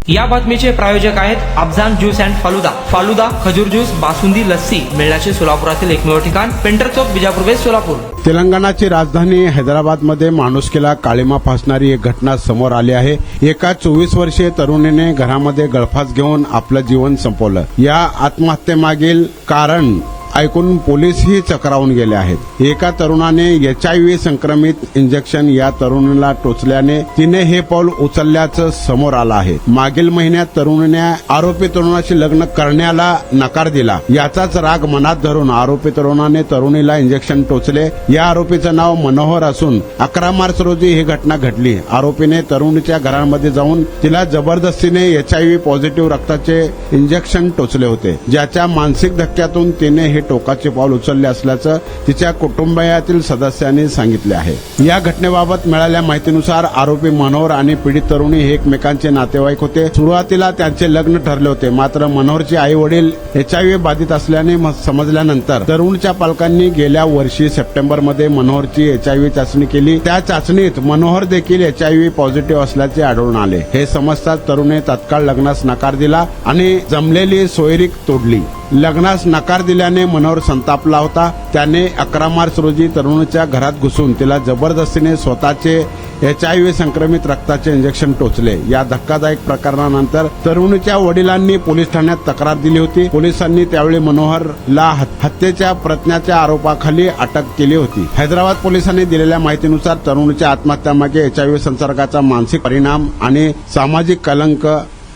या बातमीचे प्रायोजक आहेत अफजान ज्यूस अँड फालुदा। फालुदा, खजूर ज्यूस, बासुंदी, लस्सी मिळण्याचे सोलापुरातील एकमेव ठिकाण पेंटर चौक, बिजापूर वेस्ट, सोलापूर। तेलंगणाची राजधानी हैदराबादमध्ये माणुसकीला काळिमा फासणारी एक घटना समोर आली आहे। एका 24 वर्षीय तरुणीने घरामध्ये गळफास घेऊन आपलं जीवन संपवलं। या आत्महत्येमागील कारण ऐकून पोलीसही चक्रावून गेले आहेत। एका तरुणाने HIV संक्रमित इंजेक्शन या तरुणीला टोचल्याने तिने हे पाऊल उचलल्याचं समोर आलं आहे। मागील महिन्यात तरुणीने आरोपी तरुणाशी लग्न करण्याला नकार दिला। याचाच राग मनात धरून आरोपी तरुणाने तरुणीला इंजेक्शन टोचले। या आरोपीचं नाव मनोहर असून 11 मार्च रोजी ही घटना घडली। आरोपीने तरुणीच्या घरामध्ये जाऊन तिला जबरदस्तीने HIV पॉझिटिव्ह रक्ताचे इंजेक्शन टोचले होते, ज्याच्या मानसिक धक्क्यातून तिने हे टोकाचे पाऊल उचलले असल्याचं तिच्या कुटुंबातील सदस्यांनी सांगितले आहे। या घटनेबाबत मिळालेल्या माहितीनुसार आरोपी मनोहर आणि पीडित तरुणी हे एकमेकांचे नातेवाईक होते। सुरुवातीला त्यांचे लग्न ठरले होते, मात्र मनोहरचे आई वडील HIV बाधित असल्याने समजल्यानंतर तरुणच्या पालकांनी गेल्या वर्षी सप्टेंबरमध्ये मनोहरची HIV चाचणी केली। त्या चाचणीत मनोहर देखील HIV पॉझिटिव्ह असल्याचे आढळून आले। हे समजताच तरुणीने तात्काळ लग्नास नकार दिला आणि जमलेली सोयरीक तोडली। लग्नास नकार दिल्याने मनोहर संतापला होता। त्याने 11 मार्च रोजी तरुणीच्या घरात घुसून तिला जबरदस्तीने स्वतःचे HIV संक्रमित रक्ताचे इंजेक्शन टोचले। या धक्कादायक प्रकरणानंतर तरुणीच्या वडिलांनी पोलीस ठाण्यात तक्रार दिली होती। पोलिसांनी त्यावेळी मनोहरला हत्येच्या प्रयत्नाच्या आरोपाखाली अटक केली होती। हैदराबाद पोलिसांनी दिलेल्या माहितीनुसार तरुणीच्या आत्महत्यामागे HIV संसर्गाचा मानसिक परिणाम आणि सामाजिक कलंक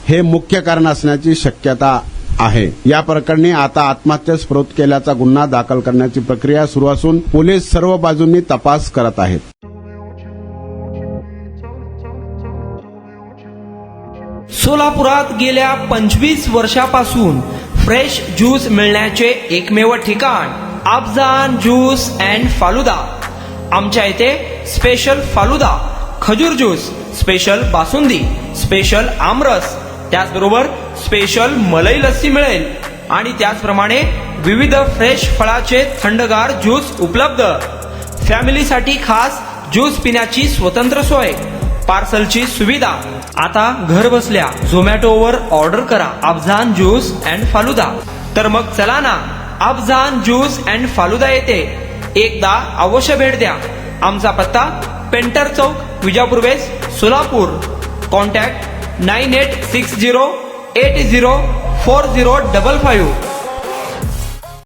हे मुख्य कारण असण्याची शक्यता आहे। या प्रकरणी आता आत्महत्येस प्रवृत्त केल्याचा गुन्हा दाखल करण्याची प्रक्रिया सुरू असून पोलीस सर्व बाजूंनी तपास करत आहेत। सोलापुरात गेल्या 25 वर्षापासून फ्रेश ज्यूस मिळण्याचे एकमेव ठिकाण अफजान ज्यूस अँड फालुदा। आमच्या इथे स्पेशल फालुदा, खजूर ज्यूस, स्पेशल बासुंदी, स्पेशल आमरस, त्याचबरोबर स्पेशल मलाई लस्सी मिळेल आणि त्याचप्रमाणे विविध फ्रेश फळाचे थंडगार ज्यूस उपलब्ध। फॅमिलीसाठी खास ज्यूस पिण्याची स्वतंत्र सोय, पार्सलची सुविधा। आता घर बसल्या झोमॅटोवर ऑर्डर करा अफजान ज्यूस अँड फालुदा। तर मग चला ना अफजान ज्यूस अँड फालुदा येथे एकदा अवश्य भेट द्या। आमचा पत्ता पेंटर चौक, विजापूर वेस्ट, सोलापूर। कॉन्टॅक्ट 9860804055।